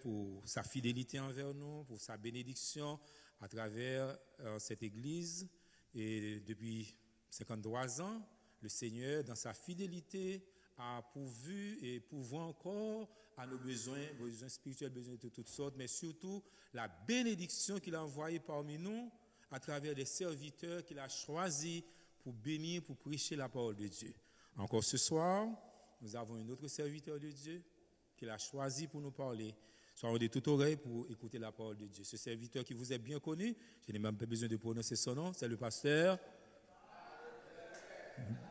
pour sa fidélité envers nous, pour sa bénédiction à travers cette église. Et depuis 53 ans, le Seigneur, dans sa fidélité, a pourvu et pourvoit encore à nos besoins spirituels, besoins de toutes sortes, mais surtout la bénédiction qu'il a envoyée parmi nous à travers des serviteurs qu'il a choisis pour bénir, pour prêcher la parole de Dieu. Encore ce soir, nous avons un autre serviteur de Dieu qu'il a choisi pour nous parler. Soyons de toute oreille pour écouter la parole de Dieu. Ce serviteur qui vous est bien connu, je n'ai même pas besoin de prononcer son nom, c'est le pasteur.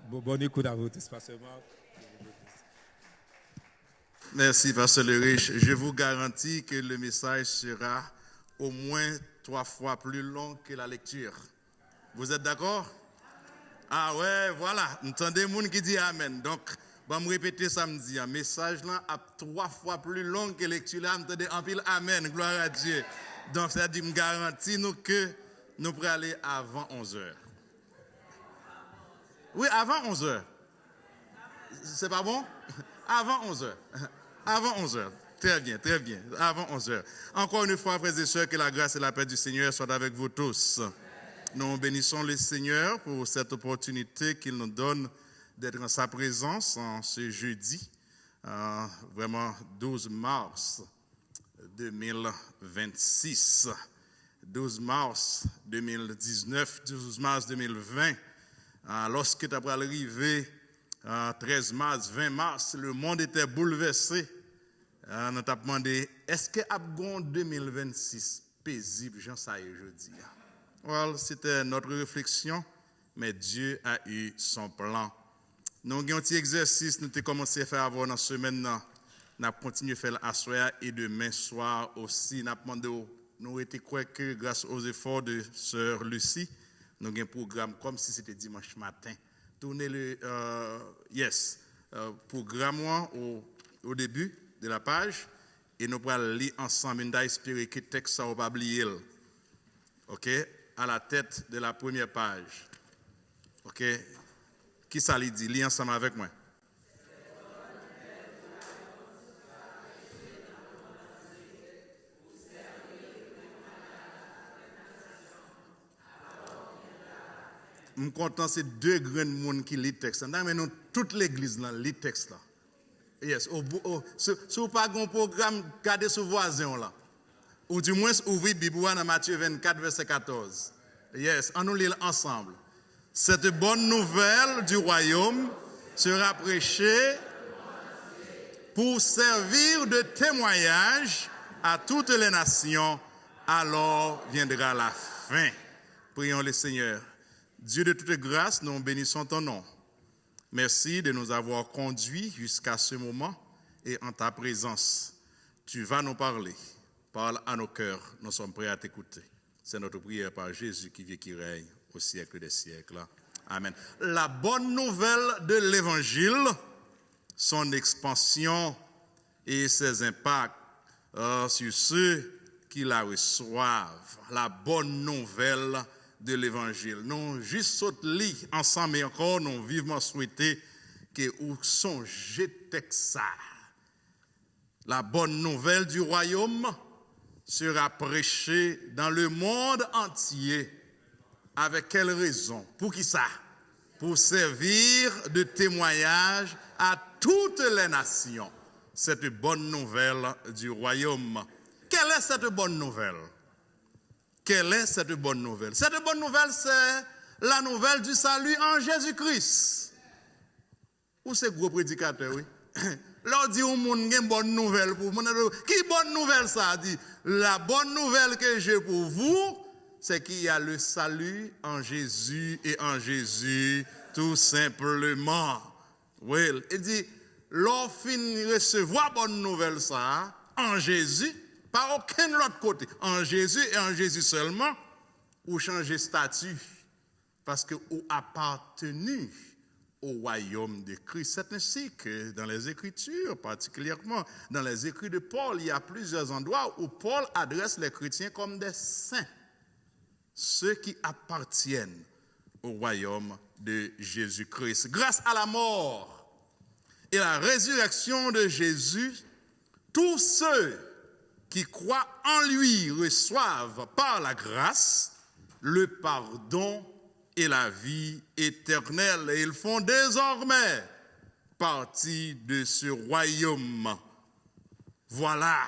Bonne écoute à vous tous, pasteur Marc. Merci, pasteur Le Riche. Je vous garantis que le message sera au moins 3 fois plus long que la lecture. Vous êtes d'accord? Ah ouais, voilà. Entendez monde qui dit Amen. Donc, je vais me répéter samedi. Un message là a 3 fois plus long que la lecture là. Entendez en pile Amen. Gloire à Dieu. Donc, ça dit, je garantis nous que nous pourrons aller avant 11h. Oui, avant 11h. C'est pas bon? Avant 11h. Avant 11h. Très bien, très bien. Avant 11h. Encore une fois, frères et sœurs, que la grâce et la paix du Seigneur soient avec vous tous. Nous bénissons le Seigneur pour cette opportunité qu'il nous donne d'être en sa présence en ce jeudi, vraiment 12 mars 2026. 12 mars 2019, 12 mars 2020. Lorsque tu as arrivé 13 mars, 20 mars, le monde était bouleversé. On t'a demandé, est-ce que Abgon 2026 paisible, Jean ça y est jeudi? Well, c'était notre réflexion, mais Dieu a eu son plan. Nous avons un petit exercice, nous avons commencé à faire avant dans la semaine. Nous avons continué à faire à soir et demain soir aussi. Nous avons demandé, nous étions croyants que grâce aux efforts de sœur Lucie, nous avons un programme comme si c'était dimanche matin. Tournez le programme au début de la page et nous pourrons lire ensemble. Nous allons espérer que le texte ne va pas oublier. OK? À la tête de la première page. OK? Qui ça lui dit? Lis ensemble avec moi. Je suis content, c'est 2 grands monde qui lit le texte. Mais nous, toute l'église lit le texte là. Yes. Si vous n'avez pas un programme, gardez ce voisin là. Ou du moins, ouvrez la Bible dans Matthieu 24, verset 14. Yes, on nous lit ensemble. Cette bonne nouvelle du royaume sera prêchée pour servir de témoignage à toutes les nations. Alors viendra la fin. Prions le Seigneur. Dieu de toute grâce, nous bénissons ton nom. Merci de nous avoir conduits jusqu'à ce moment et en ta présence. Tu vas nous parler. Parle à nos cœurs. Nous sommes prêts à t'écouter. C'est notre prière par Jésus qui vit, qui règne au siècle des siècles. Amen. La bonne nouvelle de l'Évangile, son expansion et ses impacts sur ceux qui la reçoivent. La bonne nouvelle de l'Évangile. Nous juste saute-lit ensemble et encore, nous vivement souhaité que vous songez texte. La bonne nouvelle du royaume sera prêchée dans le monde entier. Avec quelle raison? Pour qui ça? Pour servir de témoignage à toutes les nations. Cette bonne nouvelle du royaume. Quelle est cette bonne nouvelle? Quelle est cette bonne nouvelle? Cette bonne nouvelle, c'est la nouvelle du salut en Jésus-Christ. Ou c'est gros prédicateur, oui? Là, on dit au monde une bonne nouvelle pour vous. Qui bonne nouvelle ça dit? La bonne nouvelle que j'ai pour vous, c'est qu'il y a le salut en Jésus et en Jésus tout simplement. Oui, il dit, l'on finit recevoir bonne nouvelle ça en Jésus, pas aucun autre côté. En Jésus et en Jésus seulement, ou changer statut parce que vous appartenu au royaume de Christ. C'est ainsi que dans les Écritures, particulièrement dans les écrits de Paul, il y a plusieurs endroits où Paul adresse les chrétiens comme des saints, ceux qui appartiennent au royaume de Jésus-Christ. Grâce à la mort et la résurrection de Jésus, tous ceux qui croient en lui reçoivent par la grâce le pardon et la vie éternelle. Et ils font désormais partie de ce royaume. Voilà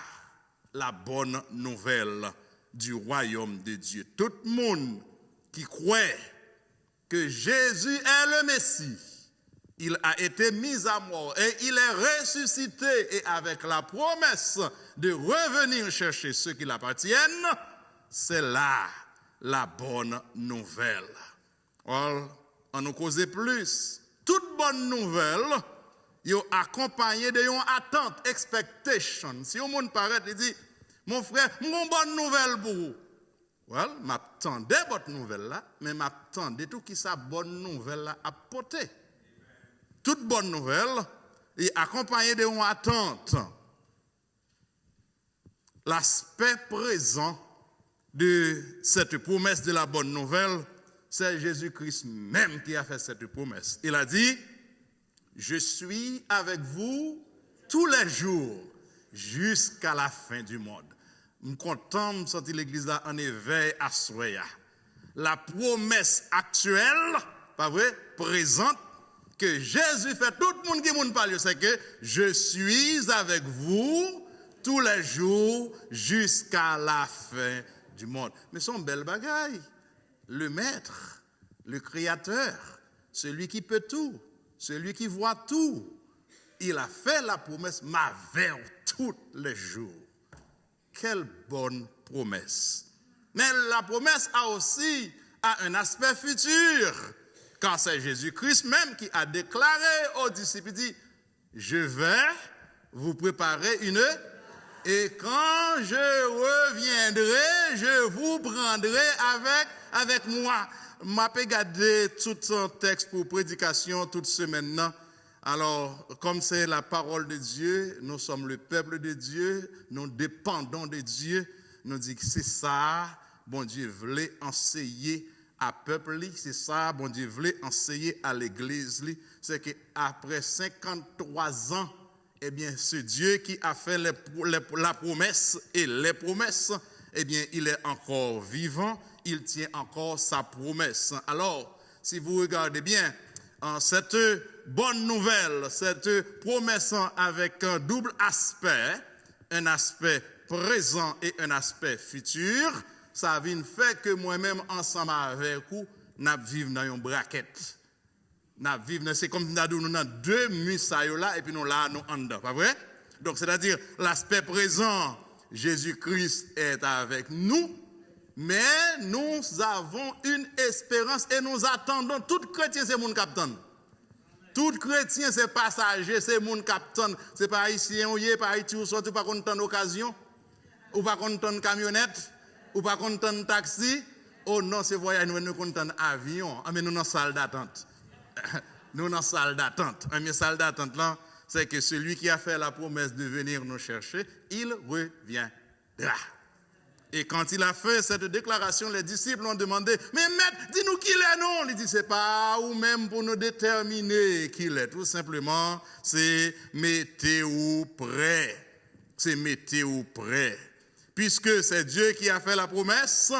la bonne nouvelle du royaume de Dieu. Tout le monde qui croit que Jésus est le Messie, il a été mis à mort et il est ressuscité, et avec la promesse de revenir chercher ceux qui l'appartiennent, c'est là la bonne nouvelle. On nous cause plus. Toute bonne nouvelle, yo accompagné de une attente, expectation. Si on monde paraît, il dit, mon frère, mon bonne nouvelle pour vous. Well, m'attendais votre nouvelle là, mais m'attendais tout qui sa bonne nouvelle là à porter. Toute bonne nouvelle est accompagnée de une attente. L'aspect présent de cette promesse de la bonne nouvelle, c'est Jésus-Christ même qui a fait cette promesse. Il a dit, je suis avec vous tous les jours jusqu'à la fin du monde. Je suis content de sortir l'église là en éveil à Soya. La promesse actuelle, pas vrai, présente, que Jésus fait, tout le monde qui m'en parle, c'est que je suis avec vous tous les jours jusqu'à la fin du monde. Mais son bel bagaille, le maître, le créateur, celui qui peut tout, celui qui voit tout, il a fait la promesse, m'avait tous les jours. Quelle bonne promesse. Mais la promesse a aussi un aspect futur. Car c'est Jésus-Christ même qui a déclaré aux disciples, il dit, je vais vous préparer une, et quand je reviendrai, je vous prendrai avec moi. M'a regardé tout son texte pour prédication toute semaine. Alors, comme c'est la parole de Dieu, nous sommes le peuple de Dieu, nous dépendons de Dieu, nous disons que c'est ça, bon Dieu voulait enseigner à peuple, c'est ça, bon Dieu voulait enseigner à l'église, c'est qu'après 53 ans, eh bien, ce Dieu qui a fait la promesse et les promesses, eh bien, il est encore vivant, il tient encore sa promesse. Alors, si vous regardez bien, cette bonne nouvelle, cette promesse avec un double aspect, un aspect présent et un aspect futur, ça vient fait que moi-même, ensemble avec vous, nous vivons dans une braquette. C'est comme si nous avons deux muscles là, et puis nous là, nous en dedans, pas vrai? Donc, c'est-à-dire, l'aspect présent, Jésus-Christ est avec nous, mais nous avons une espérance et nous attendons. Tout chrétien, c'est mon capitaine. Tout chrétien, c'est passager, c'est mon capitaine. C'est pas haïtien, ou pas haïtien, ou sorti, ou pas content d'occasion, ou pas content de camionnette, ou pas content de taxi. Oh non, c'est voyage, nous content d'avion. Mais nous dans salle d'attente. Nous dans salle d'attente. Mais salle d'attente là, c'est que celui qui a fait la promesse de venir nous chercher, il reviendra. Et quand il a fait cette déclaration, les disciples ont demandé, mais maître, dis-nous qui il est, non? Il dit, c'est pas ou même pour nous déterminer qui il est. Tout simplement, c'est mettez-vous prêt. C'est mettez-vous prêt. Puisque c'est Dieu qui a fait la promesse,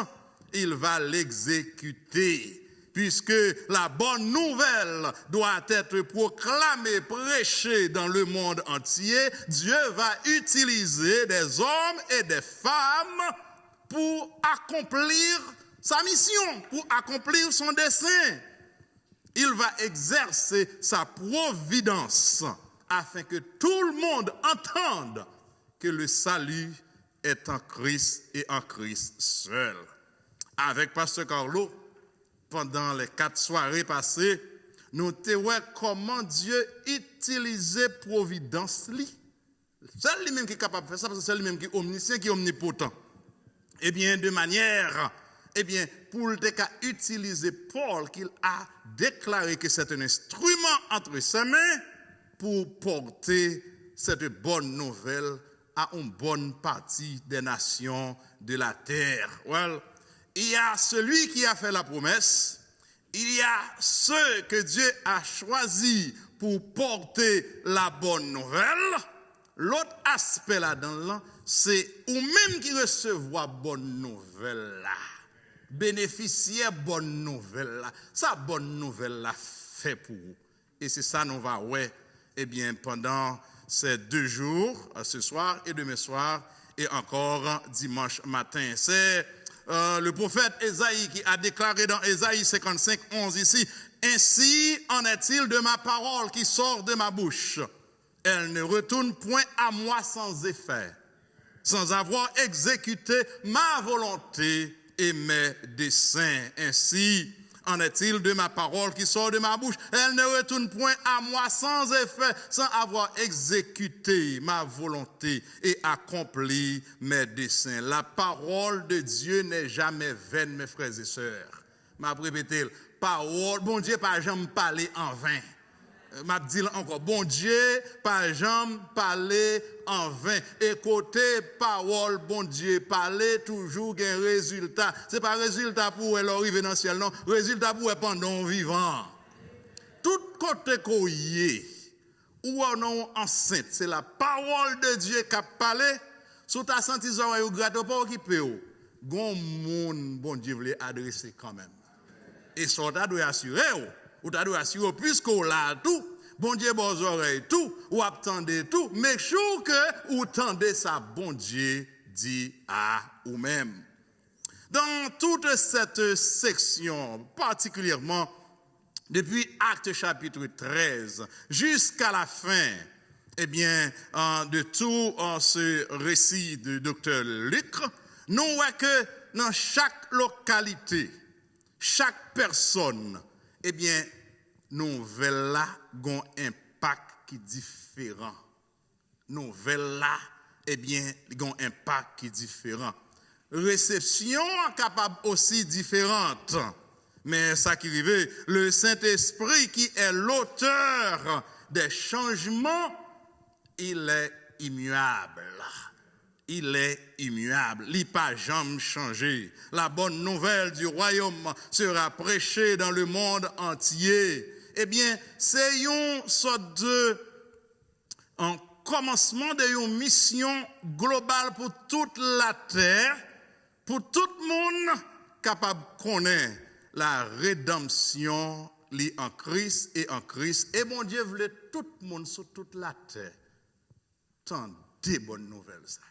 il va l'exécuter. Puisque la bonne nouvelle doit être proclamée, prêchée dans le monde entier, Dieu va utiliser des hommes et des femmes pour accomplir sa mission, pour accomplir son dessein. Il va exercer sa providence afin que tout le monde entende que le salut est en Christ et en Christ seul. Avec Pasteur Carlo, pendant les 4 soirées passées, nous avons vu comment Dieu utilisait providence. C'est lui-même qui est capable de faire ça, parce que c'est lui-même qui est omniscient, qui est omnipotent. Eh bien, de manière, pour utiliser Paul, qu'il a déclaré que c'est un instrument entre ses mains pour porter cette bonne nouvelle à une bonne partie des nations de la terre. Well, il y a celui qui a fait la promesse, il y a ceux que Dieu a choisis pour porter la bonne nouvelle, l'autre aspect là-dedans, c'est ou même qui recevoir bonne nouvelle là, bénéficier bonne nouvelle là, ça bonne nouvelle là fait pour vous. Et c'est ça nous va ouais, eh bien pendant ces 2 jours, ce soir et demain soir, et encore dimanche matin. C'est le prophète Ésaïe qui a déclaré dans Ésaïe 55, 11 ici, « Ainsi en est-il de ma parole qui sort de ma bouche. Elle ne retourne point à moi sans effet, sans avoir exécuté ma volonté et mes desseins. Ainsi en est-il de ma parole qui sort de ma bouche. Elle ne retourne point à moi sans effet, sans avoir exécuté ma volonté et accompli mes desseins. » La parole de Dieu n'est jamais vaine, mes frères et sœurs. M'a répété, parole, bon Dieu, pas jamais parler en vain. M'a dit encore, bon Dieu, pas jamais parler en vain. Écoutez, parole, bon Dieu, parler toujours un résultat. C'est pas résultat pour l'arrivée dans le ciel, non. Résultat pour pendant vivant. Tout côté qu'on y est, ou non enceinte, c'est la parole de Dieu qui a parlé. Sous ta senti oreille ou gratte pas occupé. Gon monde, bon Dieu, voulait adresser quand même. Et ça, tu dois assurer, ou tu dois assurer, puisqu'on l'a tout, bon Dieu, bon oreilles, tout, ou attendez tout, mais sûr que ou tendez ça, bon Dieu dit à ou même. Dans toute cette section, particulièrement depuis Actes chapitre 13 jusqu'à la fin, eh bien, de tout ce récit du docteur Luc, nous voyons que dans chaque localité, chaque personne, eh bien, nouvelle là a un impact qui est différent. Nouvelle là, eh bien, a un impact qui est différent. Réception capable aussi différente. Mais ça qui arrive, le Saint-Esprit qui est l'auteur des changements, il est immuable. Il est immuable. Il n'a pas jamais changé. La bonne nouvelle du royaume sera prêchée dans le monde entier. Eh bien, c'est une sorte de commencement d'une mission globale pour toute la terre, pour tout le monde capable de connaître la rédemption en Christ et en Christ. Et mon Dieu voulait tout le monde sur toute la terre. Tant de bonnes nouvelles. Ça.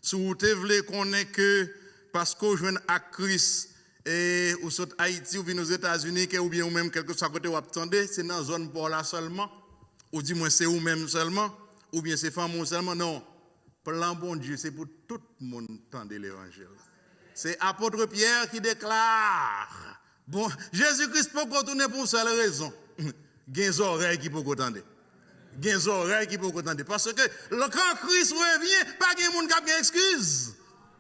Si vous voulez connaître que parce que vous jouez à Christ et ou sur Haïti ou bien aux États-Unis ou bien ou même quelque chose à côté vous attendez, c'est dans la zone pour là seulement, ou dis-moi c'est vous même seulement, ou bien c'est femme seulement. Non, plan bon Dieu, c'est pour tout le monde entendre l'évangile. C'est apôtre Pierre qui déclare. Bon, Jésus-Christ peut retourner pour une seule raison. Il y a des oreilles qui peuvent entendre. Il y a des oreilles qui peuvent entendre. Parce que quand Christ revient, pas de monde qui a des excuses.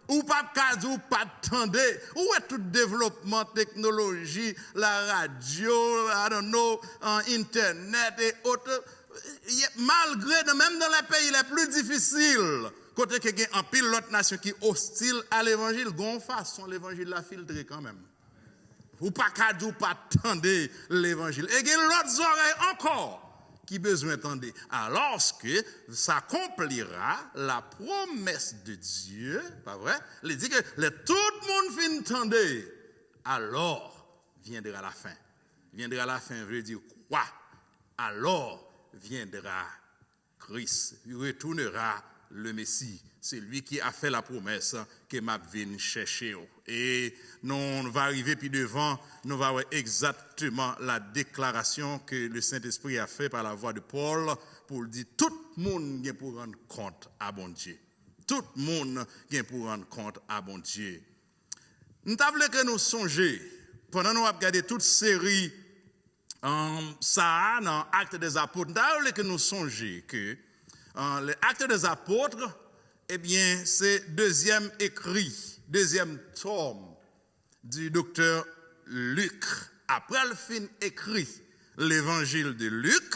Ou pas de cas, ou pas attendre. Où est tout développement, technologie, la radio, I don't know, Internet et autres. Malgré, même dans les pays les plus difficiles, côté qu'il y a un pile l'autre nation qui est hostile à l'évangile, gon façon l'évangile l'a filtré quand même. Ou pas cadou, pas attendre l'évangile. Et il y a l'autre oreille encore qui besoin d'entendre. Alors que s'accomplira la promesse de Dieu, pas vrai? Il dit que tout le monde finit d'entendre. Alors viendra la fin. Viendra la fin veut dire quoi? Alors viendra Christ. Il retournera le Messie. C'est lui qui a fait la promesse que m'a venu chercher. Et nous va arriver puis devant, nous va voir exactement la déclaration que le Saint-Esprit a fait par la voix de Paul pour dire tout le monde vient pour rendre compte à bon Dieu. Tout le monde vient pour rendre compte à bon Dieu. Nous voulons que nous songions, pendant nous regarder toute série ça dans Actes des Apôtres, nous voulons que nous songions que les Actes des Apôtres, eh bien, c'est deuxième écrit, deuxième tome du docteur Luc. Après le fin écrit l'évangile de Luc,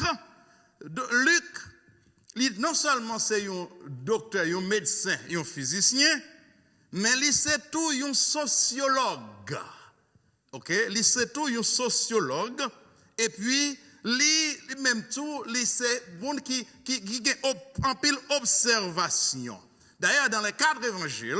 Luc, non seulement c'est un docteur, un médecin, un physicien, mais c'est tout un sociologue. OK? C'est tout un sociologue. Et puis, même tout, c'est monde qui en pile observation. D'ailleurs, dans les 4 évangiles,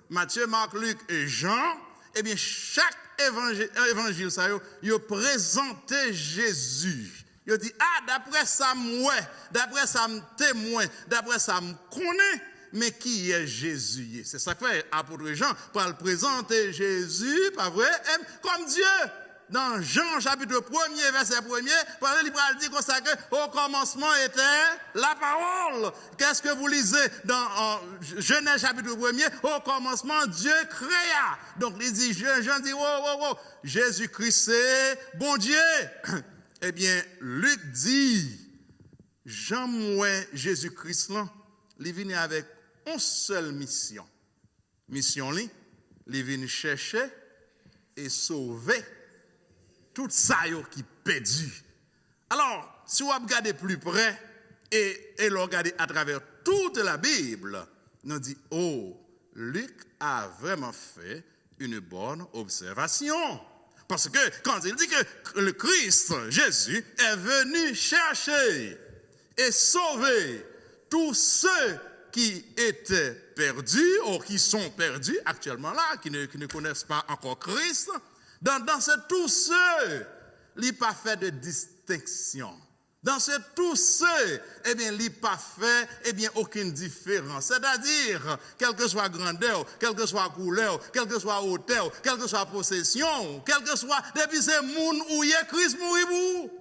Matthieu, Marc, Luc et Jean, eh bien, chaque évangile, ça, il présentait Jésus. Il dit, d'après ça, moi, d'après ça, me témoin, d'après ça, me connaît, mais qui est Jésus? C'est ça que fait l'apôtre Jean, pour le présenter Jésus, pas vrai, comme Dieu. Dans Jean chapitre 1er, verset 1er, il va dire comme ça que au commencement était la parole. Qu'est-ce que vous lisez dans Genèse chapitre 1er? Au commencement, Dieu créa. Donc il dit, Jean dit, Jésus-Christ c'est bon Dieu. Eh bien, Luc dit, Jean mouet Jésus-Christ là, il vient avec une seule mission. Mission là, il vient chercher et sauver tout ça qui perdu. Alors, si vous regardez plus près et le regardez à travers toute la Bible, nous dit, Luc a vraiment fait une bonne observation. Parce que quand il dit que le Christ, Jésus, est venu chercher et sauver tous ceux qui étaient perdus ou qui sont perdus actuellement là, qui ne connaissent pas encore Christ, dans tous ceux, il n'a pas fait de distinction. Dans tous ceux, eh bien, il n'a pas fait, eh bien, aucune différence. C'est-à-dire, quelle que soit grandeur, quelle que soit couleur, quelle que soit hauteur, quelle que soit possession, quel que soit, depuis c'est moun où y est Christ mourit pour.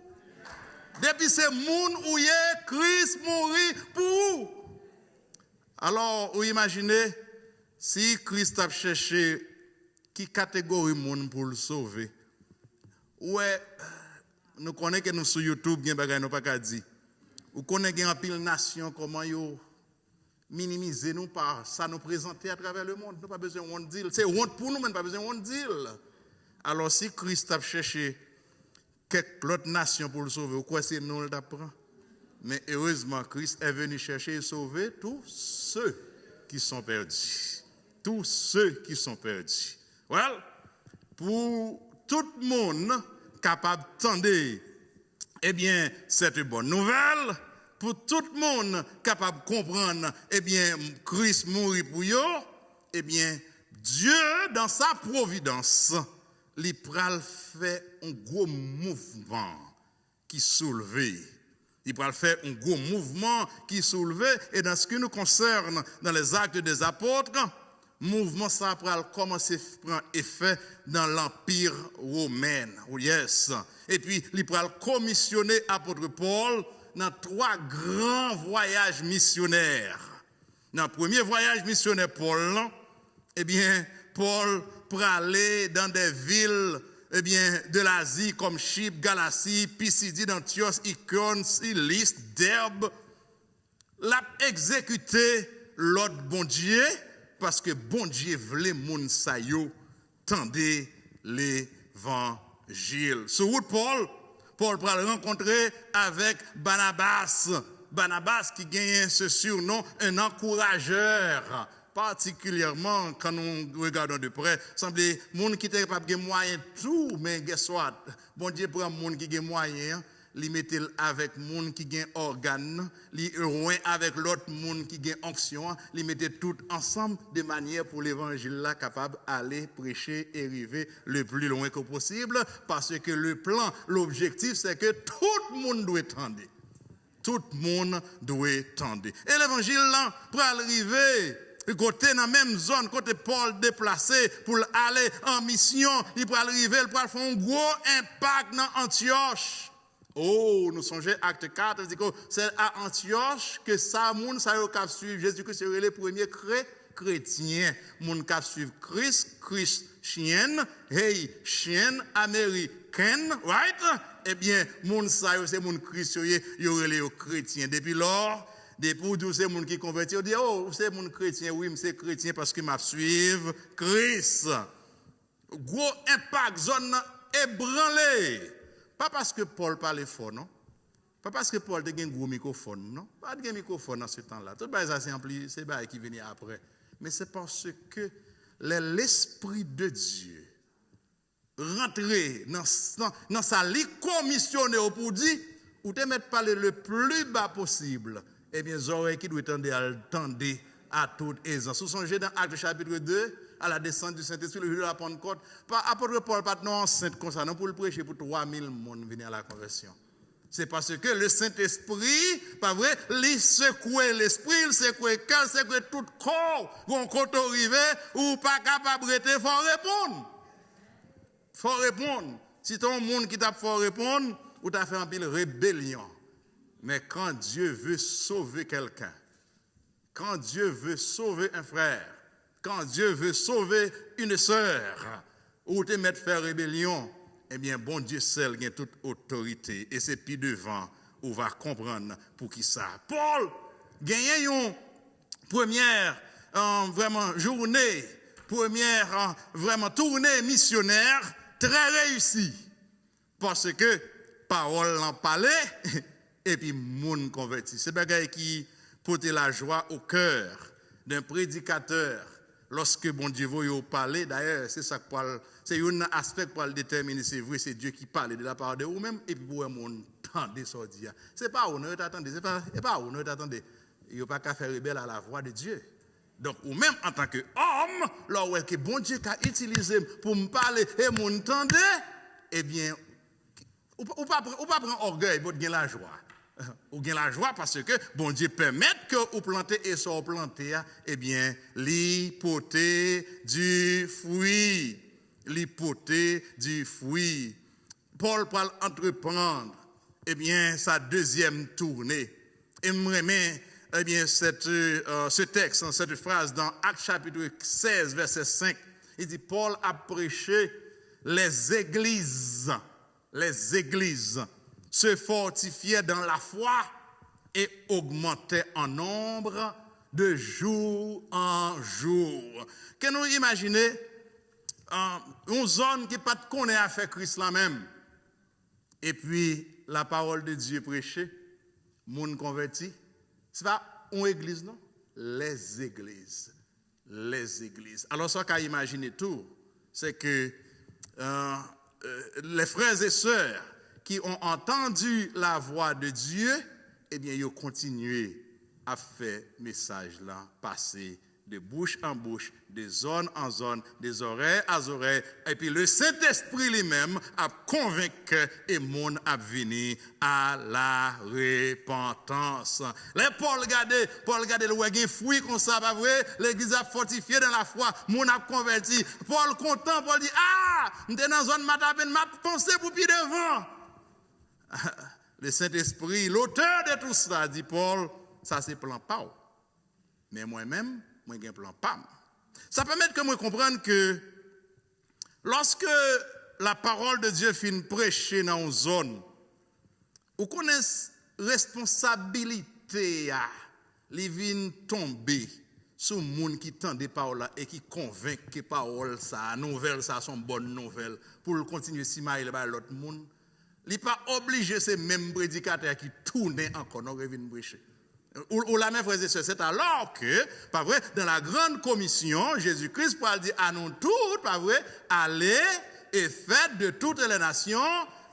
Depuis c'est moun où y est Christ mourit pour. Alors, vous imaginez, si Christ a cherché qui catégorie moun pour le sauver? Ouais, nous connaissons que nous sur YouTube, nous n'avons pas qu'à dire. Nous connaissons qu'il y a une nation, comment ils minimiser nous par ça nous présenter à travers le monde. Nous n'avons pas besoin de one deal. C'est honte pour nous, mais nous n'avons pas besoin de one deal. Alors, si Christ a cherché quelques autres nations pour le sauver, quoi c'est nous le t'apprend? Mais heureusement, Christ est venu chercher et sauver tous ceux qui sont perdus. Tous ceux qui sont perdus. Well, pour tout le monde capable d'entendre, eh bien, cette bonne nouvelle, pour tout le monde capable de comprendre, eh bien, Christ mourit pour eux, eh bien, Dieu, dans sa providence, il pral fait un gros mouvement qui soulève. Il pral faire un gros mouvement qui soulève, et dans ce qui nous concerne, dans les actes des apôtres, mouvement ça pral commencer à prendre effet dans l'Empire romain. Yes. Et puis, il pral commissionner apôtre Paul dans 3 grands voyages missionnaires. Dans le premier voyage missionnaire Paul, eh bien, Paul pral aller dans des villes de l'Asie comme Chypre, Galatie, Pisidie, Antioche, Icône, Cilice, Derbe. L'a exécuté l'autre bon Dieu parce que bon Dieu voulait moun sa yo tendez l'évangile. Sur route Paul pral rencontrer avec Barnabas. Barnabas qui gagne ce surnom un encourageur. Particulièrement quand nous regardons de près, semble monde qui était capable de moyen tout, mais guess what? Bon Dieu prend monde qui a moyen, li mette avec monde qui a organe, li loin avec l'autre monde qui a onction, li mette tout ensemble de manière pour l'évangile là capable aller prêcher et arriver le plus loin que possible, parce que le plan, l'objectif c'est que tout le monde doit tendre. Tout le monde doit tendre. Et l'évangile là pour arriver côté dans la même zone, côté Paul déplacé pour aller en mission, il peut arriver, il peut faire un gros impact dans Antioche. Oh, nous songeons acte 4, c'est à Antioche que ça, moun ça yo k'ap suivre Jésus-Christ, c'est les premiers chrétiens, moun k'ap suivre Christ, chien américaine, right? Eh bien, moun ça yo c'est moun Christ yo les chrétiens. Depuis lors, depuis tous ces gens qui convertis, on dit, oh, c'est mon chrétien, oui, mais c'est chrétien parce que m'a suivre Christ. Gros impact, zone ébranlée. Pas parce que Paul parlait fort, non? Pas parce que Paul a un gros microphone, non? Pas de microphone dans ce temps-là. Tout ça, c'est ça qui vient après. Mais c'est parce que l'Esprit de Dieu rentrait dans sa lit commissionné pour dire, ou te mettre parler le plus bas possible, eh bien, les oreilles qui doivent attendre à toute aisance. Vous songez dans Actes chapitre 2, à la descente du Saint-Esprit, le jour de la Pentecôte, apôtre Paul pas non enceinte comme ça, non pour le prêcher pour 3000 personnes venir à la conversion. C'est parce que le Saint-Esprit, pas vrai, il secoue l'esprit, il secoue le cœur, il secoue tout corps. Quand on arrive, ou pas capable de rester, faut répondre. Faut répondre. Si ton monde qui t'a fait répondre, ou t'as fait un pile rébellion. Mais quand Dieu veut sauver quelqu'un, quand Dieu veut sauver un frère, quand Dieu veut sauver une sœur, ou te mettre faire rébellion, eh bien, bon Dieu seul a toute autorité. Et c'est puis devant, on va comprendre pour qui ça. Paul, gagne une première vraiment journée, première vraiment tournée missionnaire très réussie. Parce que parole en parlait, et puis monde converti. C'est bagaille qui porte la joie au cœur d'un prédicateur. Lorsque bon Dieu veut parler, d'ailleurs, c'est ça que parle. C'est un aspect pour le déterminer, c'est vrai, c'est Dieu qui parle de la part de vous-même, et puis vous entendez ça dire. C'est pas honneur d'attendre, c'est pas honneur d'attendre. Il n'y a pas qu'à faire rebelle à la voix de Dieu. Donc, ou même en tant qu'homme, là où est que bon Dieu a utilisé pour me parler et m'entendre, eh bien, ou pas prendre orgueil, vous avez la joie. Ou gain la joie parce que bon Dieu permet que vous plantez et ça planté, eh bien, l'hypothèse du fruit. L'hypothèse du fruit. Paul parle entreprendre, eh bien, sa deuxième tournée. Et me remet, eh bien, ce texte, cette phrase dans Actes chapitre 16, verset 5. Il dit, Paul a prêché les églises se fortifiaient dans la foi et augmentaient en nombre de jour en jour. Que nous imaginons une zone qui n'a pas de connaît à faire Christ là même. Et puis la parole de Dieu prêchée, monde converti. Ce n'est pas une église, non? Les églises. Les églises. Alors, ce qu'à imaginer tout, c'est que les frères et sœurs qui ont entendu la voix de Dieu, eh bien, ils ont continué à faire message là, passer de bouche en bouche, de zone en zone, des oreilles à oreilles, et puis le Saint-Esprit lui-même a convaincu et monde a venu à la repentance. Les Paul regardez le fruit comme ça, pas vrai? L'église a fortifié dans la foi, monde a converti. Paul content, Paul dit, m'étais dans zone matapen, m'a pensé pour pied devant. Le Saint-Esprit, l'auteur de tout ça, dit Paul, ça c'est plan pas. Mais moi-même, moi j'ai un plan pas. Ça permet que moi comprendre que lorsque la parole de Dieu finit prêcher dans une zone, vous connaissez responsabilité, les vient tomber sur les gens qui tendent des paroles et qui convainquent que parole ça, nouvelle ça, sont bonnes nouvelles pour continuer si mal par l'autre monde. Il n'est pas obligé, ces mêmes prédicateurs qui tournent encore, non, reviennent prêcher. Ou la même frère et sœur, c'est alors que, pas vrai, dans la grande commission, Jésus-Christ parle dire à nous tous, pas vrai, allez et faites de toutes les nations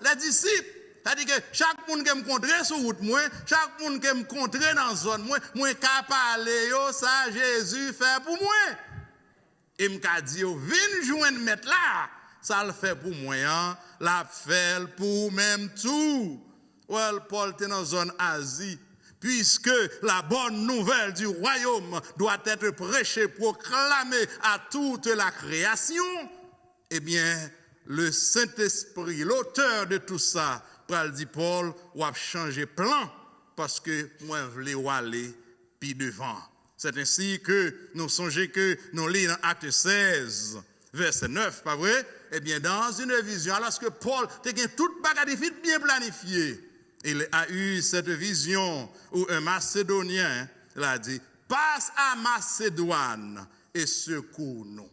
les disciples. C'est-à-dire que chaque monde qui me rencontre sur route, moi, chaque monde qui me rencontre dans la zone, moi, capable aller, ça, Jésus fait pour moi. Et me dit, viens joindre mettre là, ça le fait pour moi, hein, la fait pour même tout. Well, Paul était dans la zone Asie. Puisque la bonne nouvelle du royaume doit être prêchée, proclamée à toute la création, eh bien, le Saint-Esprit, l'auteur de tout ça, dit Paul, ou a changé plan, parce que moi, je voulais aller puis devant. C'est ainsi que nous songeons que nous lisons dans Acte 16, verset 9, pas vrai? Eh bien, dans une vision, alors que Paul a toute bagarre bien planifiée, il a eu cette vision où un Macédonien l'a dit, passe à Macédoine et secours-nous.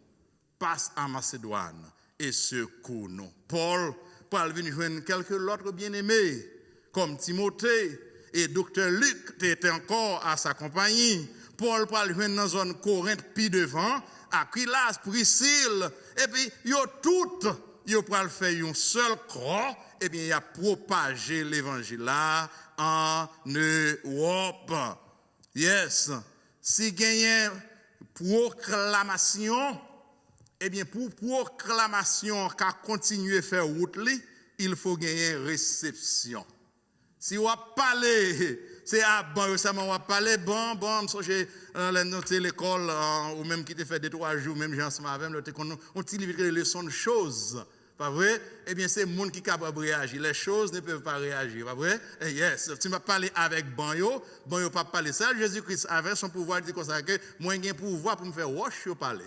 Passe à Macédoine et secours-nous. Paul venu joindre quelques autres bien-aimés, comme Timothée et docteur Luc était encore à sa compagnie. Paul joindre dans la zone Corinthe, puis devant, Aquilas, Priscille, et puis, ils il va faire un seul corps, eh bien, il a propagé l'évangile là en Europe. Yes. Si gagne proclamation, eh bien, pour proclamation qu'a continuer à faire route, il faut gagner réception. Si on parler, c'est à bon, récemment on va parler, bon, j'ai noté l'école, ou même qui te fait 2-3 jours, même j'ai ensemble avec, on utilise les leçons de choses. Pas vrai? Eh bien, c'est le monde qui est capable de réagir. Les choses ne peuvent pas réagir. Pas vrai? Et yes, tu m'as parlé avec Banyo pas parler ça. Jésus-Christ avait son pouvoir, il dit comme ça que moi, j'ai un pouvoir pour me faire wash, je parler.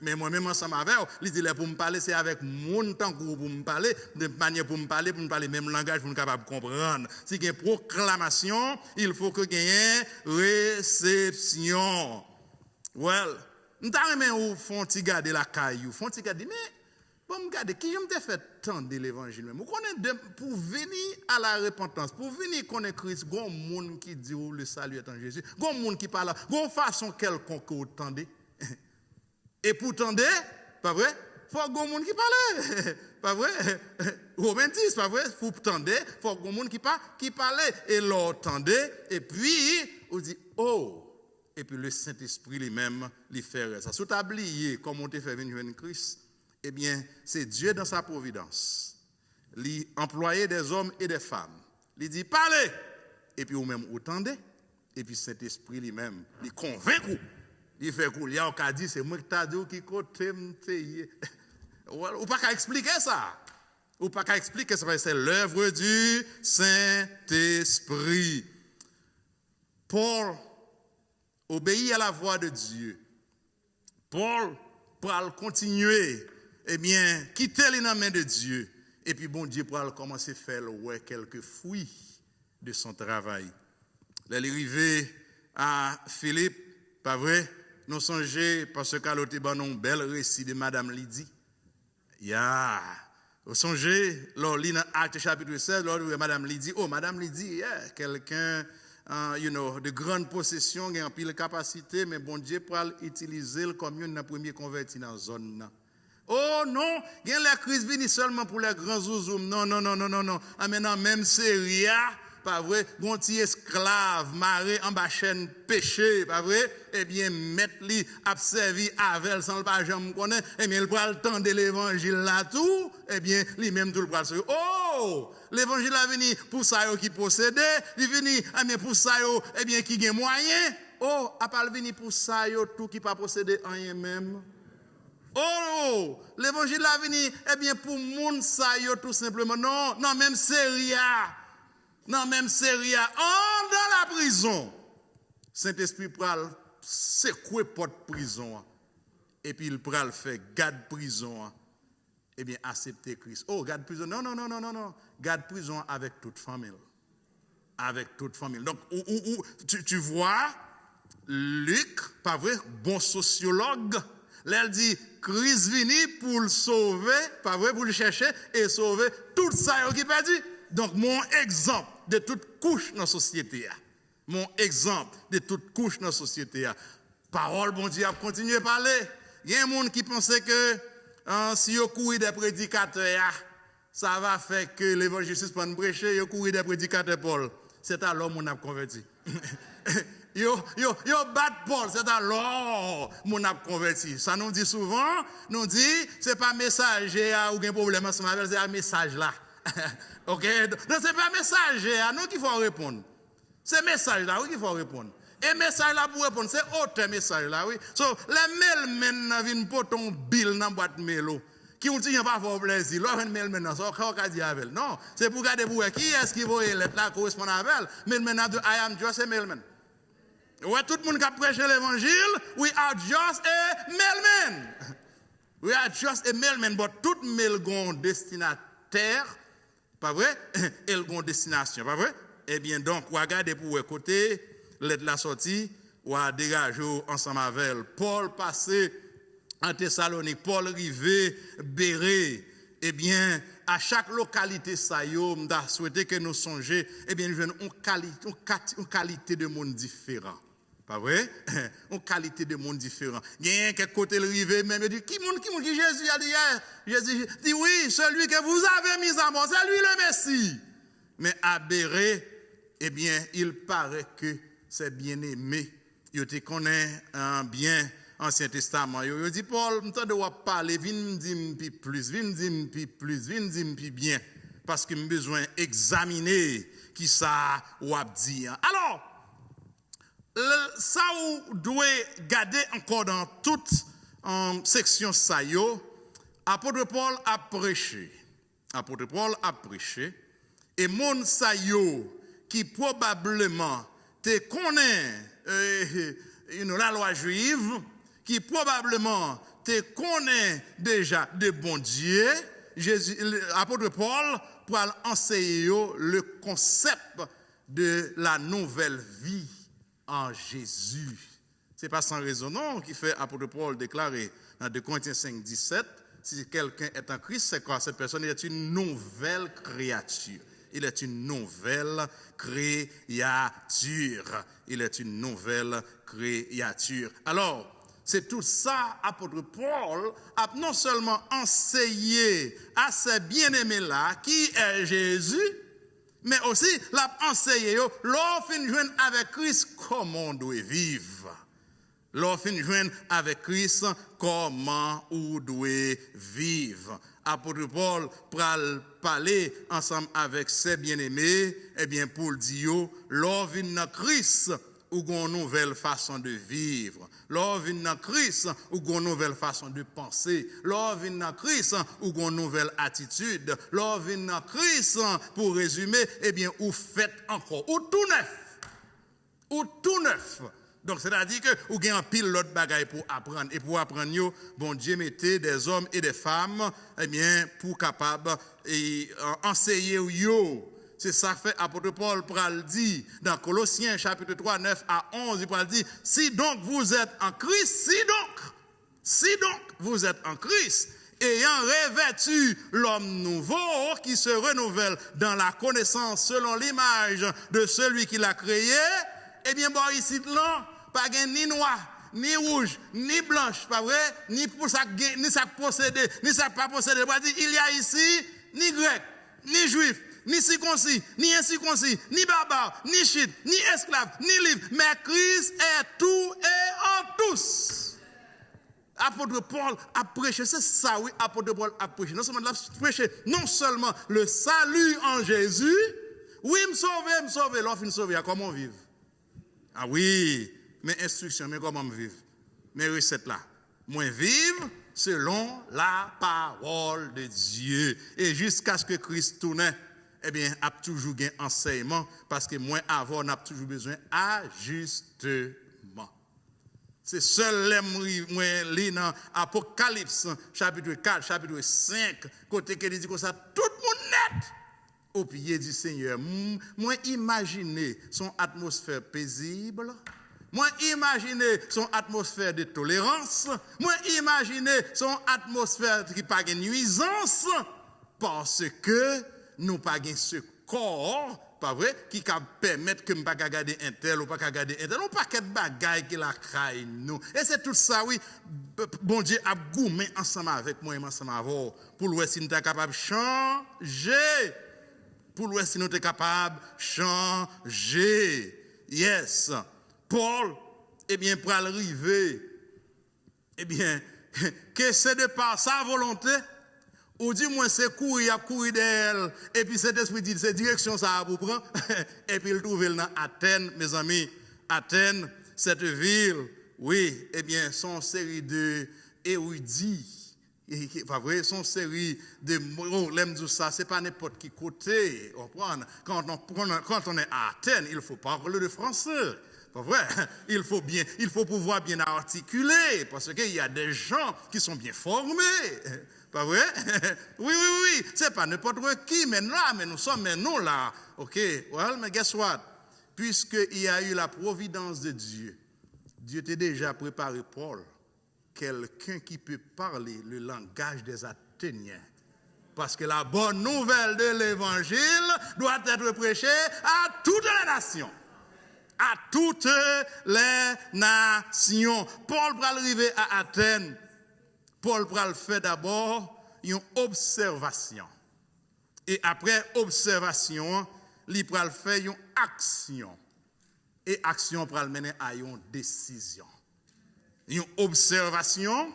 Mais moi-même, ensemble avec il dit pour me parler, c'est avec mon temps pour me parler, de manière pour me parler même langage pour me capable de comprendre. Si il y a une proclamation, il faut que il y ait réception. Well, nous t'avons font garder la caillou, font garder, mais bon, regardez, qui m'a fait tendre l'évangile même. Pour venir à la repentance, pour venir connaître Christ, il y a un monde qui dit le salut est en Jésus. Il y a un monde qui parle, il y a une façon quelconque que vous tendez. Et pour tendre, pas vrai? Il faut qu'il y ait un monde qui parle. Pas vrai? Romains 10, pas vrai? Pour tendre, il faut qu'il y ait un monde qui parle. Et l'entendez, et puis, on dit, oh! Et puis le Saint-Esprit lui-même, lui fait ça. Si tu as oublié comment on te fait venir Christ, eh bien, c'est Dieu dans sa providence. Il employé des hommes et des femmes. Il dit, parlez. Et puis, vous-même, vous tendez. Et puis, Saint-Esprit lui-même, il convainc vous. Il fait cool. Il y a un dit, c'est moi qui t'ai dit qui côté m'teye. Ou pas qu'à expliquer ça. Ou pas qu'à expliquer ça. C'est l'œuvre du Saint-Esprit. Paul obéit à la voix de Dieu. Paul, pour continuer, eh bien, quitter les mains de Dieu. Et puis, bon Dieu, pour commencer à faire quelques fruits de son travail. Il est arrivé à Philippe, pas vrai? Nous songez, parce qu'à l'autre, il y a un bel récit de Madame Lydie. Vous songez, lors de Actes chapitre 16, lors de Madame Lydie, Madame Lydie, quelqu'un, de grandes possessions, qui a un pile capacité, mais bon Dieu, pour utiliser comme une première convertie dans la zone. Oh non, il y a la crise vient seulement pour les grands zouzous. Non. Ah, maintenant, même Syrie, pas vrai, bon petit esclave, maré en bas chaîne péché, pas vrai, eh bien, mettre lui, observer avec sans le pas jamais connaître, eh bien, il prend le temps de l'évangile là tout, eh bien, lui-même tout le prend. Oh, l'évangile a venu pour ça qui possédait, il venu, mais pour ça, eh bien, qui a moyen. Oh, à part venir pour ça, tout qui pas posséder rien même. Oh, l'évangile a venu, eh bien, pour moun ça, tout simplement. Non, même Syria. Non, même Syria, dans la prison. Saint-Esprit pral secouer porte prison. Et puis il pral faire garde prison. Eh bien, accepter Christ. Oh, garde prison. Non. Garde prison avec toute famille. Avec toute famille. Donc, tu vois, Luc, pas vrai, bon sociologue, là, il dit, Christ vini pour le sauver, pas vrai, pour le chercher et sauver tout ça qui est perdu. Donc, mon exemple de toute couche dans la société, mon exemple de toute couche dans la société, parole, bon Dieu, a continué à parler. Il y a un monde qui pensait que si on courit des prédicateurs, ça va faire que l'évangile suspend prêcher, on courit des prédicateurs, Paul. C'est alors mon a converti. Yo bat Paul, c'est alors mon a converti. Ça nous dit souvent, c'est pas messager ou un problème ensemble, c'est un message là. OK, donc c'est pas messager à nous qu'il faut répondre. C'est message là oui qu'il faut répondre. Et message là pour répondre, c'est autre message là oui. So les mailmen viennent pour ton bill dans boîte mail qui ont dit pas pour plaisir. Leur mailmen non, ça qu'a dit avec. Non, c'est pour garder pour qui est-ce qui va lettre là correspond avec elle. Mailmen de I am just a mailman. Ouais, tout le monde qui a prêché l'évangile, we are just a mailman. We are just a mailman, but tout mail gon destinataire, pas vrai? Elle gon destination, pas vrai? Eh bien donc, on regarde pour le côté, lettre la sortie, on a dégagé ensemble avec elle. Paul passé en Thessalonique, Paul rivé, Béré. Eh bien, à chaque localité, ça y est, on a souhaité que nous songions, eh bien, nous avons une qualité de monde différent. Pas vrai? Une qualité de monde différent. Il y a quelques côtés le rivé, même il dit, qui Jésus a dit hier? Jésus dit, oui, celui que vous avez mis à mort, c'est lui le Messie. Mais à Béré, eh bien, il paraît que c'est bien-aimé. Il te connaît bien Ancien Testament. Il dit, Paul, je dois parler, viens me dire plus, viens me dire plus, viens me dire bien. Parce que j'ai besoin d'examiner qui ça ou a dit. Alors, ça vous devez garder encore dans toute section ça yo, apôtre Paul a prêché. Apôtre Paul a prêché et mon ça yo qui probablement te connaît la loi juive, qui probablement te connaît déjà de bon Dieu, apôtre Paul pour enseigner le concept de la nouvelle vie en Jésus. Ce n'est pas sans raison, non, qui fait apôtre Paul déclarer dans 2 Corinthiens 5, 17, si quelqu'un est en Christ, c'est quoi? Cette personne est une nouvelle créature. Il est une nouvelle créature. Il est une nouvelle créature. Alors, c'est tout ça, apôtre Paul a non seulement enseigné à ces bien-aimés-là, qui est Jésus, mais aussi l'a enseigné, l'offre joindre avec Christ, comment on doit vivre. L'offre joindre avec Christ, comment on doit vivre. Apôtre Paul pral parler ensemble avec ses bien-aimés, eh bien pour dire, l'offre dans Christ, ou une nouvelle façon de vivre. L'offre dans Christ, ou une nouvelle façon de penser. L'offre dans Christ, ou une nouvelle attitude. L'offre dans Christ, pour résumer, eh bien, ou faites encore, ou tout neuf. Ou tout neuf. Donc, c'est-à-dire que vous avez un pile l'autre bagaille pour apprendre. Et pour apprendre, bon Dieu mettait des hommes et des femmes, eh bien, pour capables enseigner yo. C'est ça fait apôtre Paul pral dit dans Colossiens chapitre 3, 9 à 11, il pral dit, si donc vous êtes en Christ, si donc vous êtes en Christ, ayant revêtu l'homme nouveau qui se renouvelle dans la connaissance selon l'image de celui qui l'a créé, eh bien, bon, ici, là, pas ni noir, ni rouge, ni blanche, pas vrai, ni pour ça, ni ça possédé, ni ça pas possédé. Il y a ici, ni grec, ni juif, ni circoncis, ni incirconcis, ni barbare, ni chite, ni esclave, ni libre, mais Christ est tout et en tous. Apôtre Paul a prêché, c'est ça, oui, apôtre Paul a prêché. Non seulement il a prêché, non seulement le salut en Jésus, oui, me sauver, l'offre me sauver, comment vivre? Ah oui, mais instruction, mais comment me vivre? Mes recettes là. Moi vivre selon la parole de Dieu. Et jusqu'à ce que Christ tourne, eh bien, a toujours un enseignement, parce que moi, avant, on a toujours besoin d'ajustement. C'est seul les lis dans Apocalypse, chapitre 4, chapitre 5, côté qu'il dit comme ça, tout le monde net au pied du Seigneur. Moi, imaginez son atmosphère paisible. Moi, imaginez son atmosphère de tolérance. Moi, imaginez son atmosphère qui n'a pas de nuisance, parce que nous n'avons pas ce corps, pas vrai, qui peut permettre que nous ne pas garder un tel ou pas garder un tel. Nous pas de bagaille qui la craille nous. Et c'est tout ça, oui. Bon Dieu a goumé ensemble avec moi et ensemble avec vous, pour voir si nous sommes capables de changer. Pour voir si nous sommes capables de changer. Yes. Paul, eh bien, pour arriver, eh bien, que c'est de par sa volonté, ou du moins c'est courir d'elle, et puis cet esprit dit, c'est direction ça vous prend, et puis il trouve dans Athènes, mes amis, Athènes, cette ville, oui, eh bien, son série de érudits, pas vrai, son série de l'aime de ça, c'est pas n'importe qui côté, quand on est à Athènes, il faut parler le français. Pas vrai, il faut pouvoir bien articuler, parce qu'il y a des gens qui sont bien formés. Pas vrai? Oui, c'est pas n'importe qui, mais nous sommes là. Ok, well, mais guess what? Puisqu'il y a eu la providence de Dieu, Dieu t'a déjà préparé Paul, quelqu'un qui peut parler le langage des Athéniens. Parce que la bonne nouvelle de l'évangile doit être prêchée à toutes les nations. à toutes les nations. Paul va arriver à Athènes. Paul va faire d'abord une observation. Et après observation, il va faire une action. Et action va mener à une décision. Une observation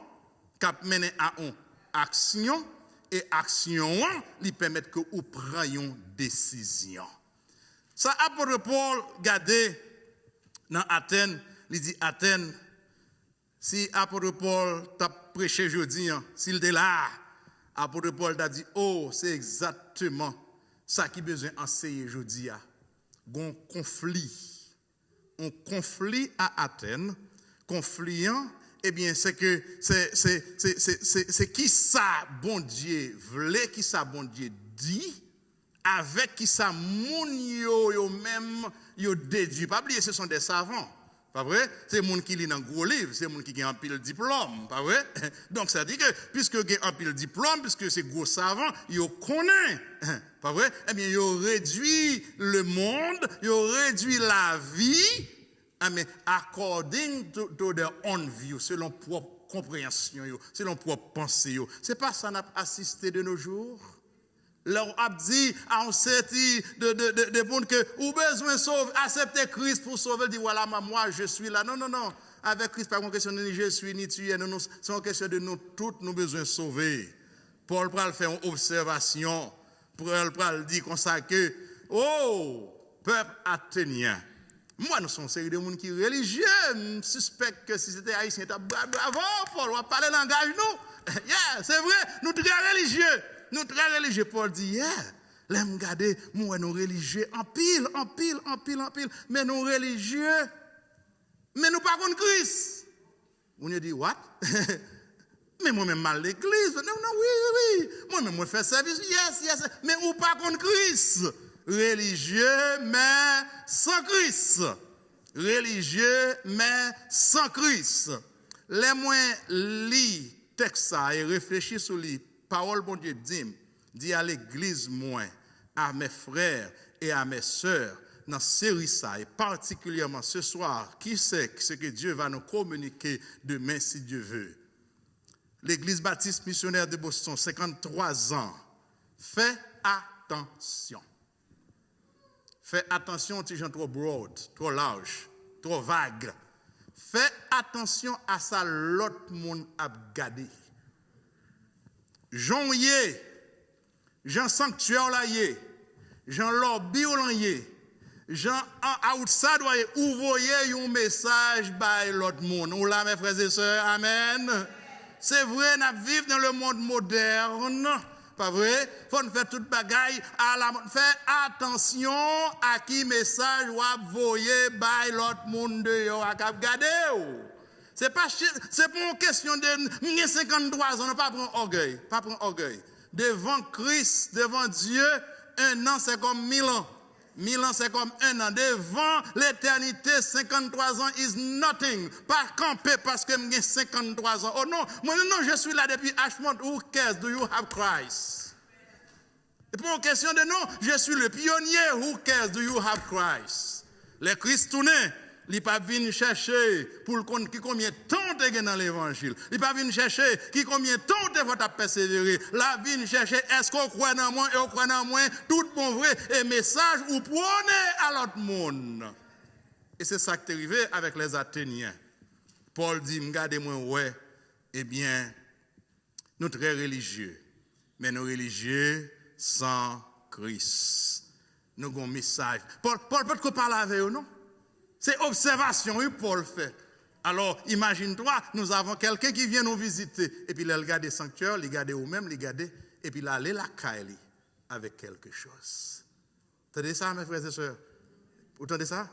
qui mène à une action. Et action, lui permet que vous preniez une décision. Ça, apôtre Paul, regardez, dans Athènes, il dit Athènes, si apôtre Paul t'a prêché jeudi, s'il était là, apôtre Paul t'a dit, oh, c'est exactement ça qui besoin enseigner jeudi. Un conflit à Athènes, conflit, eh bien, c'est que c'est qui ça, bon Dieu, voulait, qui ça, bon Dieu, dit, avec qui ça, moun yo même, yo déduit. Pas oublier, ce sont des savants. Pas vrai? C'est les gens qui lisent dans gros livre, c'est les gens qui ont un pile diplôme, pas vrai? Donc ça dit que, puisque ils ont un pile diplôme, puisque c'est gros savants, ils connaissent, pas vrai? Eh bien, ils ont réduit le monde, ils ont réduit la vie, mais according to their own view, selon propre compréhension, selon propre pensée. C'est pas ça qu'on a assisté de nos jours. Leur a dit à un certain de monde que ou besoin de sauver, accepter Christ pour sauver, dit voilà, moi je suis là. Non. Avec Christ, pas une question de ni je suis ni tu es, non, c'est une question de nous tous, nous besoin de sauver. Paul va faire une observation. Paul va dire comme ça que, oh, peuple athénien. Moi, nous sommes série de monde qui sont religieux. Je suspecte que si c'était haïtien, bravo, Paul, on va parler langage, nous. Yeah, c'est vrai, nous sommes très religieux. Nous très religieux. Paul dit, yeah, l'aime garder, moi, nous religieux, en pile. Mais nous religieux, mais nous pas contre Christ. On nous dit, what? Mais moi-même mal l'église. Non, oui. Moi-même, moi fais service, yes. Mais ou pas contre Christ. Religieux, mais sans Christ. Religieux, mais sans Christ. Les moins lit texte ça et réfléchis sur lui. Parole bon Dieu dit à l'église moi, à mes frères et à mes sœurs, dans série ça et particulièrement ce soir, qui sait ce que Dieu va nous communiquer demain si Dieu veut. L'église baptiste missionnaire de Boston, 53 ans, fais attention. Fais attention aux gens trop broad, trop large, trop vague. Fais attention à ça l'autre monde a gardé. Jean yé, Jean sanctuaire là yé, Jean lobby là yé, Jean outside yé, ou voyez un message by l'autre monde. Ou là mes frères et sœurs, amen. C'est vrai, nous vivons dans le monde moderne. Pas vrai? Faut nous faire toute bagaille à la faire attention à qui message ou envoyer by l'autre monde à regarder. C'est pas une question de 53 ans, pas prendre orgueil. Devant Christ, devant Dieu, un an c'est comme 1000 ans. 1000 ans c'est comme un an. Devant l'éternité, 53 ans is nothing. Pas camper parce que j'ai 53 ans. Oh non, moi non, je suis là depuis Ashmont. Who cares? Do you have Christ? Et pour une question de non, je suis le pionnier. Who cares? Do you have Christ? Les Christ tournés, ils ne pas venir chercher pour qui combien de temps tu es dans l'évangile. Ils ne pas venir chercher qui combien de temps tu vas persévérer. La venir chercher est-ce qu'on croit dans moi et on croit dans moi tout bon vrai et message ou prenez à l'autre monde. Et c'est ça qui est arrivé avec les Athéniens. Paul dit, regardez-moi, ouais, eh bien, nous très religieux, mais nous religieux sans Christ. Nous avons un message. Paul peut parler avec eux, non? C'est observation que Paul fait. Alors, imagine-toi, nous avons quelqu'un qui vient nous visiter, et puis il regarde le sanctuaire, il regarde vous-même, il regarde, et puis il a allé la caille avec quelque chose. Vous entendez ça, mes frères et sœurs? Vous entendez ça?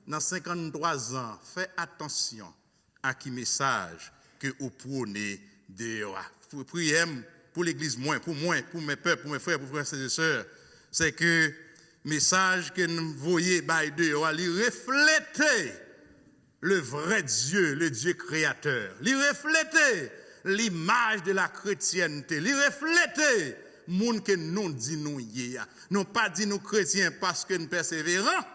Dans 53 ans, faites attention à qui message que vous prenez dehors. Priez pour l'église, pour mes peuples, pour mes frères, pour mes frères et sœurs, c'est que message que nous voyons dehors, il reflète le vrai Dieu, le Dieu créateur. Il reflète l'image de la chrétienté. Il reflète le monde que nous disons nous. Non pas dit nous chrétiens parce que nous persévérons.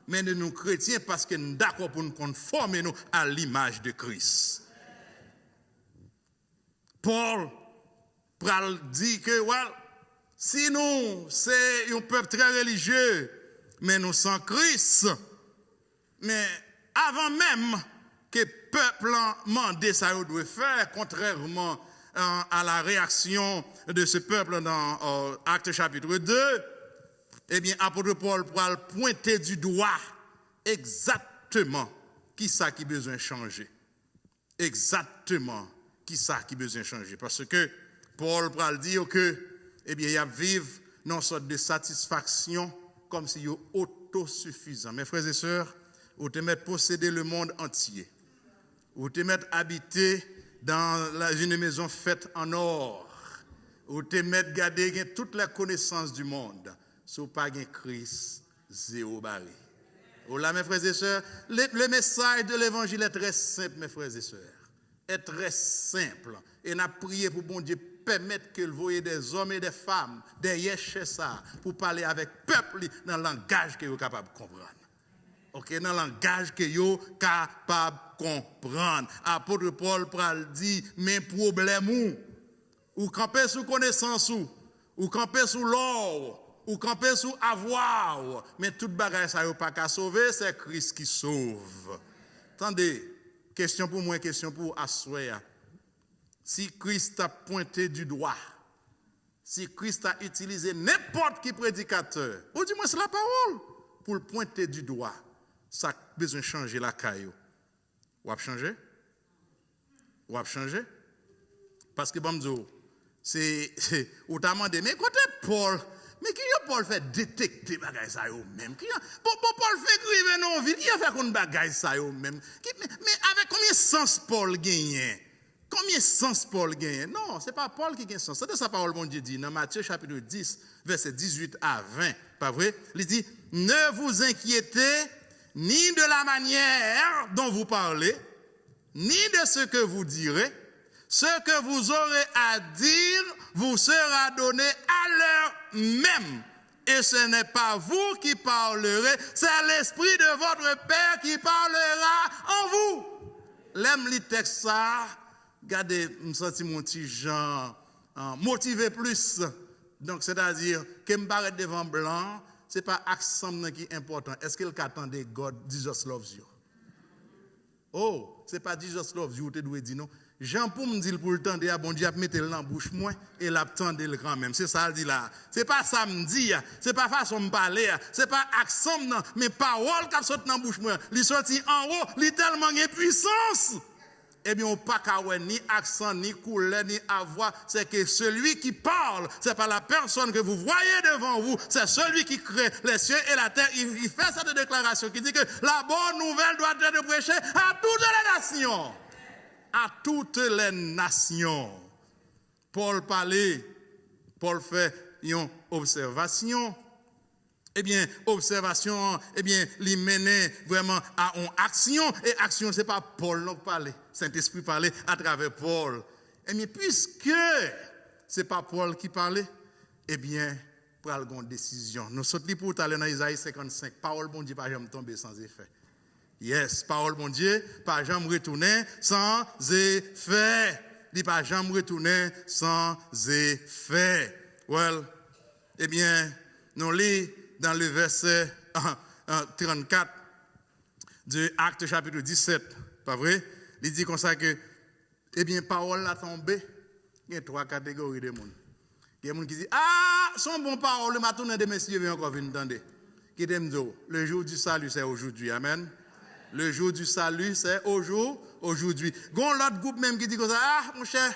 mais de nous chrétiens parce que nous sommes d'accord pour nous conformer nous à l'image de Christ. Paul dit que si nous, c'est un peuple très religieux, mais nous sans Christ, mais avant même que le peuple mandé ça doit faire, contrairement à la réaction de ce peuple dans Actes chapitre 2, eh bien, apôtre Paul pourra pointer du doigt exactement qui ça qui besoin changer. Exactement qui ça qui besoin changer. Parce que Paul pourra dire que, eh bien, il vivre dans une sorte de satisfaction comme si il est autosuffisant. Mes frères et sœurs, vous te mettre posséder le monde entier. Vous te mettre habiter dans une maison faite en or. Vous te mettre garder toutes les connaissances du monde. Si vous n'avez pas Christ, zéro barré. Voilà, mes frères et sœurs, le message de l'évangile est très simple, mes frères et sœurs. Est très simple. Et nous avons prié pour bon Dieu permettre que vous voyez des hommes et des femmes derrière chez ça pour parler avec le peuple dans le langage que vous êtes capable de comprendre. Ok, dans le langage que vous êtes capable de comprendre. Apôtre Paul pral dit, mais problème ou camper sous connaissance ou camper sous l'or, ou camper sous avoir, mais toute bagage ça n'a pas qu'à sauver, c'est Christ qui sauve. Attendez, question pour moi, question pour Assoya. Si Christ a pointé du doigt, si Christ a utilisé n'importe qui prédicateur, ou du moins c'est la parole, pour le pointer du doigt, ça a besoin de changer la caillou. Ou a changé? Ou a changé? Parce que bon, c'est ou t'as demandé, mais côté Paul, mais qui a Paul fait détecter bagay ça yo même? Paul fait écrire non vie, qui a fait qu'on bagay ça yo même? Mais avec combien de sens Paul gagne? Combien de sens Paul gagne? Non, c'est pas Paul qui gagne sens. C'est de sa parole, bon Dieu dit, dans Matthieu chapitre 10, verset 18 à 20, pas vrai? Il dit, ne vous inquiétez ni de la manière dont vous parlez, ni de ce que vous direz. Ce que vous aurez à dire vous sera donné à l'heure même. Et ce n'est pas vous qui parlerez, c'est l'Esprit de votre Père qui parlera en vous. L'aime le texte ça, regardez, je me sens mon petit Jean motivé plus. Donc, c'est-à-dire, que me paraît devant blanc, ce n'est pas l'accent qui est important. Est-ce qu'il attendait God, Jesus loves you? Oh, ce n'est pas Jesus loves you, tu dois dire non. Jean pour me dire pour le temps de bon Dieu mettre dans la bouche moi et l'attendre le grand même. C'est ça il dit là. C'est pas ça me dit, c'est pas façon me parler, c'est pas accent non, mais parole qui sorti dans bouche moi. Il sorti en haut, il tellement de puissance. Eh bien, on pas qu'à ni accent, ni couleur, ni voix. C'est que celui qui parle, c'est pas la personne que vous voyez devant vous, c'est celui qui crée les cieux et la terre. Il fait cette déclaration qui dit que la bonne nouvelle doit être prêchée à toutes les nations. À toutes les nations. Paul parlait, Paul fait une observation. Eh bien, observation, eh bien, il menait vraiment à une action. Et action, ce n'est pas Paul qui parlait. Saint-Esprit parlait à travers Paul. Eh bien, puisque ce n'est pas Paul qui parlait, eh bien, pral gon décision. Nous sommes pour aller dans Isaïe 55. Parole, bon Dieu, pas jamais tomber sans effet. Yes, parole, bon Dieu, pas jamais retourner sans effet. Il pas jamais retourner sans effet. Well, eh bien, nous lisons dans le verset 34 de Actes chapitre 17, pas vrai? Il dit comme ça que, eh bien, parole a tombé. Il y a trois catégories de monde. Il y a des gens qui disent, ah, son bon parole, le matin de messieurs vient encore venir entendre. Qui t'aime dire, le jour du salut, c'est aujourd'hui. Amen. Le jour du salut, c'est aujourd'hui. Gon l'autre groupe même qui dit comme ça, ah, mon cher,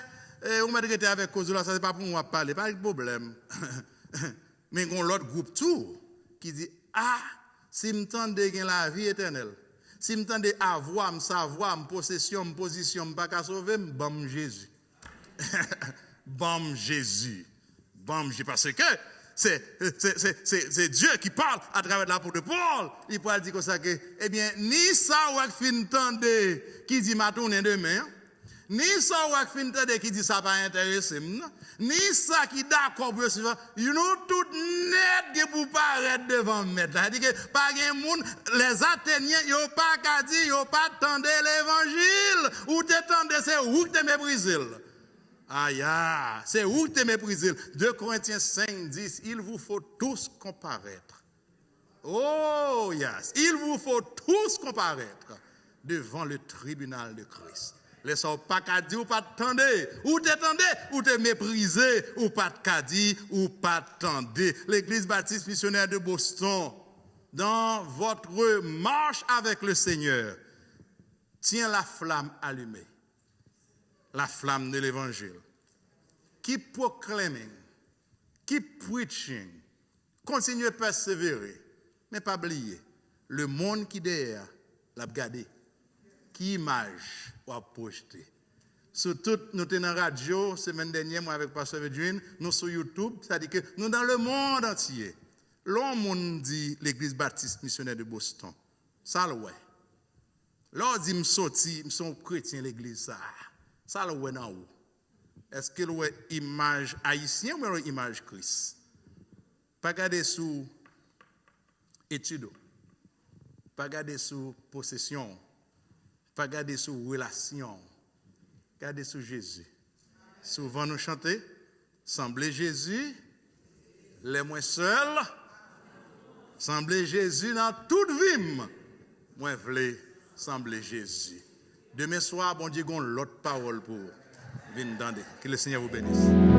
on m'a dit que avec cause de là, ça c'est pas pour moi parler, pas de problème. Mais gon l'autre groupe tout qui dit, ah, si m'tende gen la vie éternelle, si m'tende avoir, m'savoir, m'possession, m'position, m'pas qu'à sauver, m'bam Jésus. Bam Jésus. Bam Jésus. Parce que c'est Dieu qui parle à travers l'apôtre Paul. Il peut dire comme ça que, eh bien, ni ça ou fin tende qui dit ma tourne demain, Ni ça ou fin qui dit ça pas intéressé, ni ça qui d'accord pour suivre. Nous tout net pour paraître devant maître. C'est-à-dire que pas gen moun les Athéniens yo pas ka dit yo pas tendre l'évangile ou t'entendre c'est où te mépriser. Aïe, c'est où te mépriser. 2 Corinthiens 5 10, il vous faut tous comparaître. Oh yes, il vous faut tous comparaître devant le tribunal de Christ. Laissez pas qu'à dire ou pas t'entendre, ou t'entendre, ou te mépriser, ou pas qu'à dire, ou pas t'entendre. L'église baptiste missionnaire de Boston, dans votre marche avec le Seigneur, tient la flamme allumée. La flamme de l'évangile. Qui proclaiming, qui preaching, continue à persévérer, mais pas oublier, le monde qui derrière, l'a regardé. Qui image ou à projeter. Surtout, nous sommes dans la radio, semaine dernière, moi avec Pasteur Edwin, nous sur YouTube, c'est-à-dire que nous dans le monde entier. L'homme dit l'église baptiste missionnaire de Boston. Ça le ouais. L'on dit me sorti, me sont chrétien l'église ça. Ça le ouais dans où? Est-ce que le image haïtienne ou image Christ? Pas garder sous étude. Pas garder sous possession. Pas garder sous relation, garder sous Jésus. Souvent nous chantons, semblez Jésus, les moins seuls, semblez Jésus dans toute vie, moi voulais sembler Jésus. Demain soir, bon Dieu, l'autre parole pour venir d'entendre. Que le Seigneur vous bénisse.